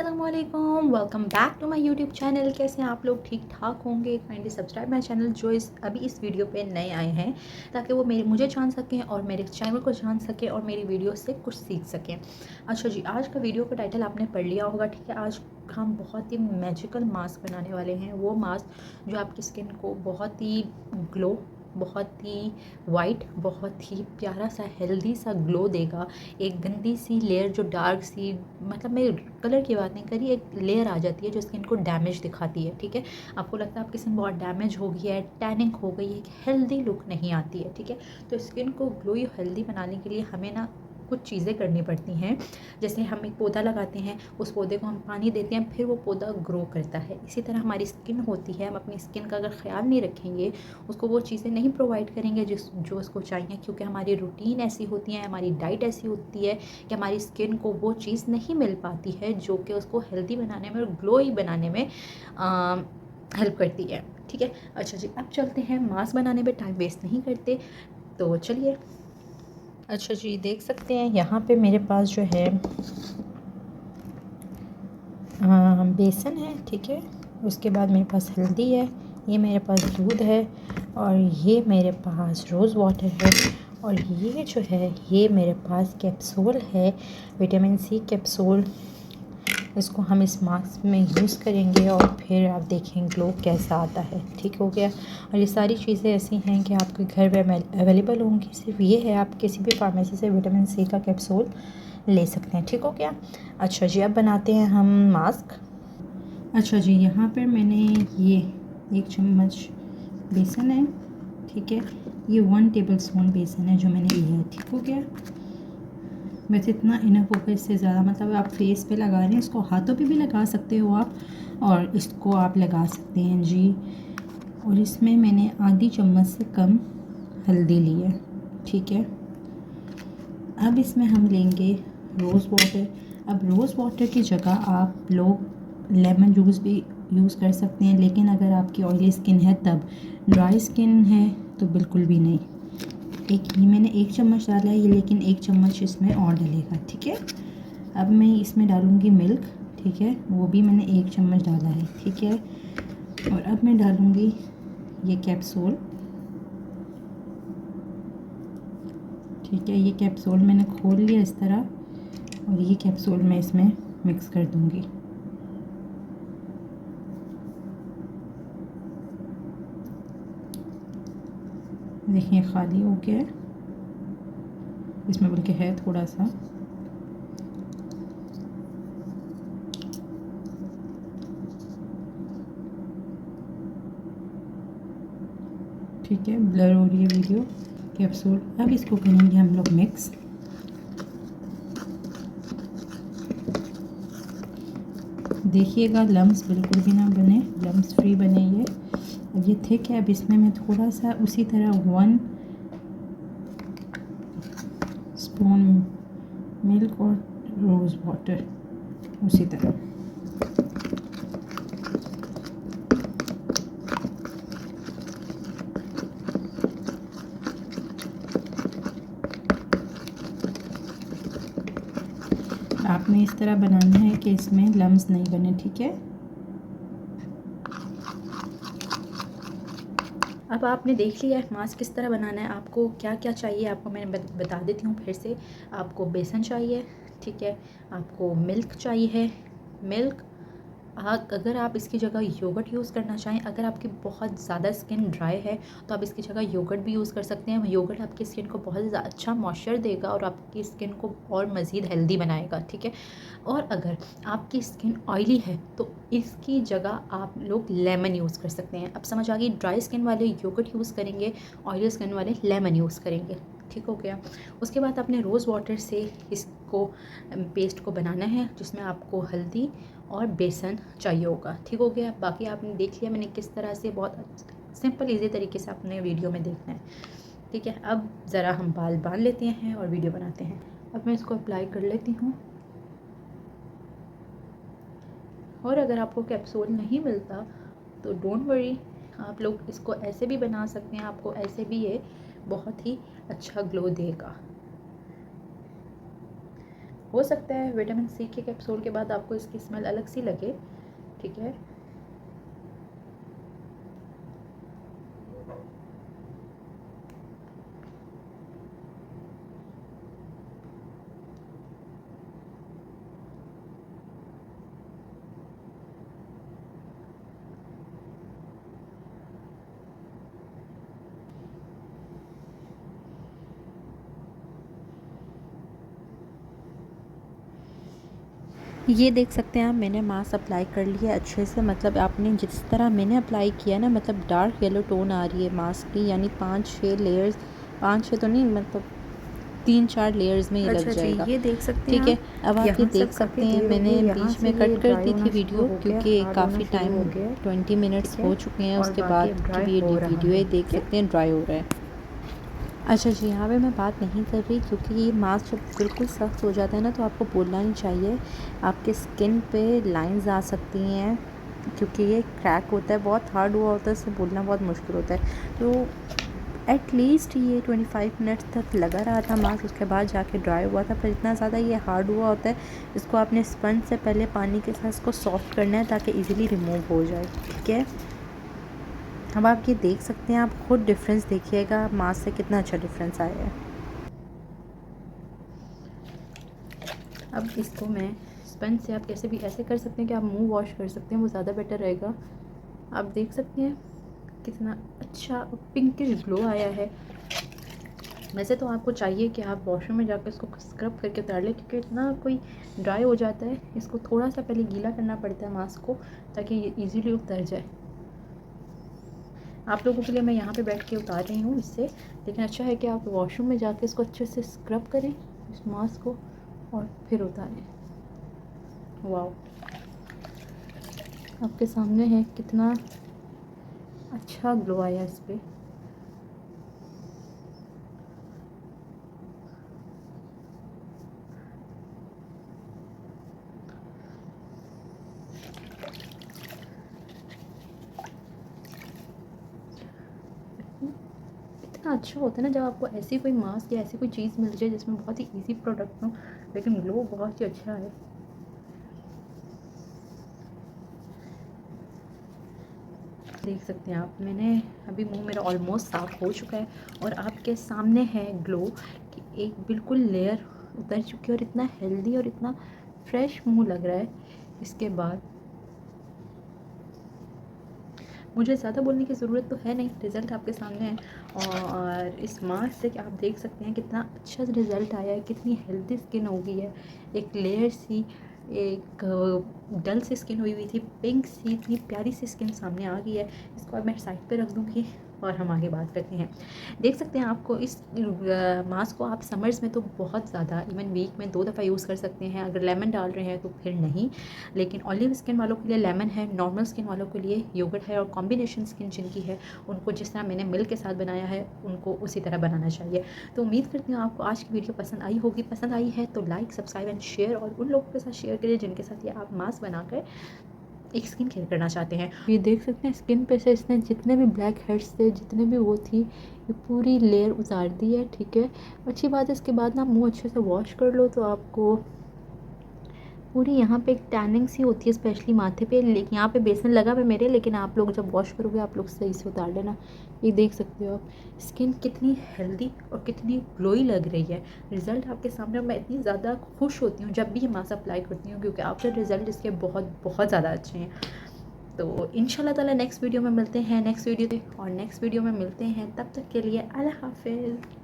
अस्सलामुअलैकुम, welcome back to my YouTube channel. कैसे हैं आप लोग? ठीक ठाक होंगे। काइंडली सब्सक्राइब माय चैनल जो अभी इस वीडियो पे नए आए हैं, ताकि वो मुझे जान सकें और मेरे चैनल को जान सकें और मेरी वीडियो से कुछ सीख सकें। अच्छा जी, आज का वीडियो का टाइटल आपने पढ़ लिया होगा, ठीक है। आज हम बहुत ही मैजिकल मास्क बनाने वाले हैं। वो मास्क जो आपकी स्किन को बहुत ही ग्लो, बहुत ही वाइट, बहुत ही प्यारा सा हेल्दी सा ग्लो देगा। एक गंदी सी लेयर जो डार्क सी, मतलब मैं कलर की बात नहीं करी, एक लेयर आ जाती है जो स्किन को डैमेज दिखाती है, ठीक है। आपको लगता है आपकी स्किन बहुत डैमेज हो गई है, टैनिंग हो गई है, एक हेल्दी लुक नहीं आती है, ठीक है। तो स्किन को ग्लोई हेल्दी बनाने के लिए हमें ना कुछ चीज़ें करनी पड़ती हैं। जैसे हम एक पौधा लगाते हैं, उस पौधे को हम पानी देते हैं, फिर वो पौधा ग्रो करता है। इसी तरह हमारी स्किन होती है। हम अपनी स्किन का अगर ख्याल नहीं रखेंगे, उसको वो चीज़ें नहीं प्रोवाइड करेंगे जो उसको चाहिए, क्योंकि हमारी रूटीन ऐसी होती है, हमारी डाइट ऐसी होती है कि हमारी स्किन को वो चीज़ नहीं मिल पाती है जो कि उसको हेल्दी बनाने में और ग्लोई बनाने में हेल्प करती है, ठीक है। अच्छा जी, अब चलते हैं मास्क बनाने में, टाइम वेस्ट नहीं करते, तो चलिए। अच्छा जी, देख सकते हैं यहाँ पे मेरे पास जो है बेसन है, ठीक है। उसके बाद मेरे पास हल्दी है, ये मेरे पास दूध है, और ये मेरे पास रोज़ वाटर है, और ये जो है ये मेरे पास कैप्सूल है, विटामिन सी कैप्सूल। इसको हम इस मास्क में यूज़ करेंगे और फिर आप देखें ग्लो कैसा आता है, ठीक हो गया। और ये सारी चीज़ें ऐसी हैं कि आपके घर में अवेलेबल होंगी। सिर्फ ये है, आप किसी भी फार्मेसी से विटामिन सी का कैप्सूल ले सकते हैं, ठीक हो गया। अच्छा जी, अब बनाते हैं हम मास्क। अच्छा जी, यहाँ पर मैंने ये 1 चम्मच बेसन है, ठीक है। ये 1 टेबल स्पून बेसन है जो मैंने लिया है, ठीक हो गया। वैसे इतना इनफ होगा, इससे ज़्यादा मतलब आप फेस पे लगा रहे हैं, इसको हाथों पे भी लगा सकते हो आप, और इसको आप लगा सकते हैं जी। और इसमें मैंने आधी चम्मच से कम हल्दी ली है, ठीक है। अब इसमें हम लेंगे रोज़ वाटर। अब रोज़ वाटर की जगह आप लोग लेमन जूस भी यूज़ कर सकते हैं, लेकिन अगर आपकी ऑयली स्किन है तब, ड्राई स्किन है तो बिल्कुल भी नहीं। ये मैंने 1 चम्मच डाला है ये, लेकिन 1 चम्मच इसमें और डलेगा, ठीक है। अब मैं इसमें डालूँगी मिल्क, ठीक है। वो भी मैंने 1 चम्मच डाला है, ठीक है। और अब मैं डालूँगी ये कैप्सूल, ठीक है। ये कैप्सूल मैंने खोल लिया इस तरह, और ये कैप्सूल मैं इसमें मिक्स कर दूँगी। देखिए खाली हो गया है, इसमें बल्कि है थोड़ा सा। ठीक है, ब्लर हो रही है वीडियो कैप्सूल। अब इसको करेंगे हम लोग मिक्स। देखिएगा लम्स बिल्कुल भी ना बने, लम्स फ्री बने ये। अब ये थिक है, अब इसमें मैं थोड़ा सा उसी तरह 1 स्पून मिल्क और रोज़ वाटर उसी तरह। आपने इस तरह बनाना है कि इसमें लम्स नहीं बने, ठीक है। अब आपने देख लिया है मास्क किस तरह बनाना है। आपको क्या क्या चाहिए, आपको मैंने बता देती हूँ फिर से। आपको बेसन चाहिए, ठीक है। आपको मिल्क चाहिए, मिल्क। अगर आप इसकी जगह योगर्ट यूज़ करना चाहें, अगर आपकी बहुत ज़्यादा स्किन ड्राई है तो आप इसकी जगह योगर्ट भी यूज़ कर सकते हैं। योगर्ट आपकी स्किन को बहुत अच्छा मॉइस्चर देगा और आपकी स्किन को और मज़ीद हेल्दी बनाएगा, ठीक है। और अगर आपकी स्किन ऑयली है तो इसकी जगह आप लोग लेमन यूज़ कर सकते हैं। अब समझ आ गई, ड्राई स्किन वाले योगर्ट यूज़ करेंगे, ऑयली स्किन वाले लेमन यूज़ करेंगे, ठीक हो गया। उसके बाद आपने रोज़ वाटर से इसको पेस्ट को बनाना है, जिसमें आपको हल्दी और बेसन चाहिए होगा, ठीक हो गया। बाकी आपने देख लिया मैंने किस तरह से, बहुत सिंपल इजी तरीके से आपने वीडियो में देखना है, ठीक है। अब ज़रा हम बाल बांध लेते हैं और वीडियो बनाते हैं। अब मैं इसको अप्लाई कर लेती हूँ। और अगर आपको कैप्सूल नहीं मिलता तो डोंट वरी, आप लोग इसको ऐसे भी बना सकते हैं, आपको ऐसे भी ये बहुत ही अच्छा ग्लो देगा। हो सकता है विटामिन सी के कैप्सूल के बाद आपको इसकी स्मेल अलग सी लगे, ठीक है। ये देख सकते हैं आप, मैंने मास्क अप्लाई कर लिया अच्छे से, मतलब आपने जिस तरह मैंने अप्लाई किया ना, मतलब डार्क येलो टोन आ रही है मास्क की, यानी 5-6 लेयर्स, 5-6 तो नहीं, मतलब 3-4 लेयर्स में ये लग जाएगा। ये देख सकते ठीक है, अब आप ये देख सब सकते हैं, मैंने बीच में कट कर दी थी वीडियो क्योंकि काफ़ी टाइम 20 मिनट्स हो चुके हैं, उसके बाद की भी वीडियो ये देख सकते हैं ड्राई हो रहा है। अच्छा जी, यहाँ पे मैं बात नहीं कर रही क्योंकि ये मास्क जब बिल्कुल सख्त हो जाता है ना तो आपको बोलना नहीं चाहिए, आपके स्किन पे लाइंस आ सकती हैं क्योंकि ये क्रैक होता है, बहुत हार्ड हुआ होता है, इससे बोलना बहुत मुश्किल होता है। तो एटलीस्ट ये 25 मिनट्स तक लगा रहा था मास्क, उसके बाद जाके ड्राई हुआ था, पर इतना ज़्यादा ये हार्ड हुआ होता है, इसको आपने स्पंज से पहले पानी के साथ इसको सॉफ्ट करना है ताकि ईज़िली रिमूव हो जाए, ठीक है। अब आप ये देख सकते हैं, आप खुद डिफरेंस देखिएगा मास्क से कितना अच्छा डिफरेंस आया है। अब इसको मैं स्पंज से, आप कैसे भी ऐसे कर सकते हैं कि आप मुंह वॉश कर सकते हैं, वो ज़्यादा बेटर रहेगा। आप देख सकते हैं कितना अच्छा पिंकिश ग्लो आया है। वैसे तो आपको चाहिए कि आप वॉशरूम में जाकर इसको स्क्रब करके उतार लें क्योंकि इतना कोई ड्राई हो जाता है, इसको थोड़ा सा पहले गीला करना पड़ता है मास्क को ताकि ये ईज़िली उतर जाए। आप लोगों के लिए मैं यहाँ पे बैठ के उतार रही हूँ इससे, लेकिन अच्छा है कि आप वॉशरूम में जाके इसको अच्छे से स्क्रब करें इस मास्क को और फिर उतारें। वाओ, आपके सामने है कितना अच्छा ग्लो आया इस पर। इतना अच्छा होता है ना जब आपको ऐसी कोई मास्क या ऐसी कोई चीज़ मिल जाए जिसमें बहुत ही इजी प्रोडक्ट हो लेकिन ग्लो बहुत ही अच्छा है। देख सकते हैं आप, मैंने अभी मुंह मेरा ऑलमोस्ट साफ़ हो चुका है और आपके सामने है ग्लो कि एक बिल्कुल लेयर उतर चुकी है और इतना हेल्दी और इतना फ्रेश मुंह लग रहा है। इसके बाद मुझे ज़्यादा बोलने की ज़रूरत तो है नहीं, रिज़ल्ट आपके सामने है और इस मास्क से आप देख सकते हैं कितना अच्छा रिज़ल्ट आया है, कितनी हेल्दी स्किन हो गई है। एक लेयर सी, एक डल सी स्किन हुई हुई थी, पिंक सी इतनी प्यारी सी स्किन सामने आ गई है। इसको अब मैं साइड पे रख दूँगी और हम आगे बात करते हैं। देख सकते हैं आपको इस मास्क को आप समर्स में तो बहुत ज़्यादा, इवन वीक में 2 दफ़ा यूज़ कर सकते हैं। अगर लेमन डाल रहे हैं तो फिर नहीं, लेकिन ऑलिव स्किन वालों के लिए लेमन है, नॉर्मल स्किन वालों के लिए योगर्ट है और कॉम्बिनेशन स्किन जिनकी है उनको जिस तरह मैंने मिल्क के साथ बनाया है उनको उसी तरह बनाना चाहिए। तो उम्मीद करती हूँ आपको आज की वीडियो पसंद आई होगी। पसंद आई है तो लाइक, सब्सक्राइब एंड शेयर और उन लोगों के साथ शेयर करिए जिनके साथ ये आप मास्क बनाकर एक स्किन केयर करना चाहते हैं। ये देख सकते हैं स्किन पे से इसने जितने भी ब्लैक हेड्स थे, जितने भी वो थी, ये पूरी लेयर उतार दी है, ठीक है। अच्छी बात है, इसके बाद ना मुंह अच्छे से वॉश कर लो तो आपको पूरी यहाँ पे एक टैनिंग सी होती है स्पेशली माथे पे, लेकिन यहाँ पे बेसन लगा हुआ है मेरे, लेकिन आप लोग जब वॉश करोगे आप लोग सही से उतार लेना। ये देख सकते हो आप स्किन कितनी हेल्दी और कितनी ग्लोई लग रही है। रिज़ल्ट आपके सामने, मैं इतनी ज़्यादा खुश होती हूँ जब भी ये मास्क अप्लाई करती हूँ क्योंकि आफ्टर रिज़ल्ट इसके बहुत बहुत ज़्यादा अच्छे हैं। तो इंशाल्लाह ताला नेक्स्ट वीडियो में मिलते हैं, नेक्स्ट वीडियो में मिलते हैं। तब तक के लिए अल्लाह हाफ़िज़।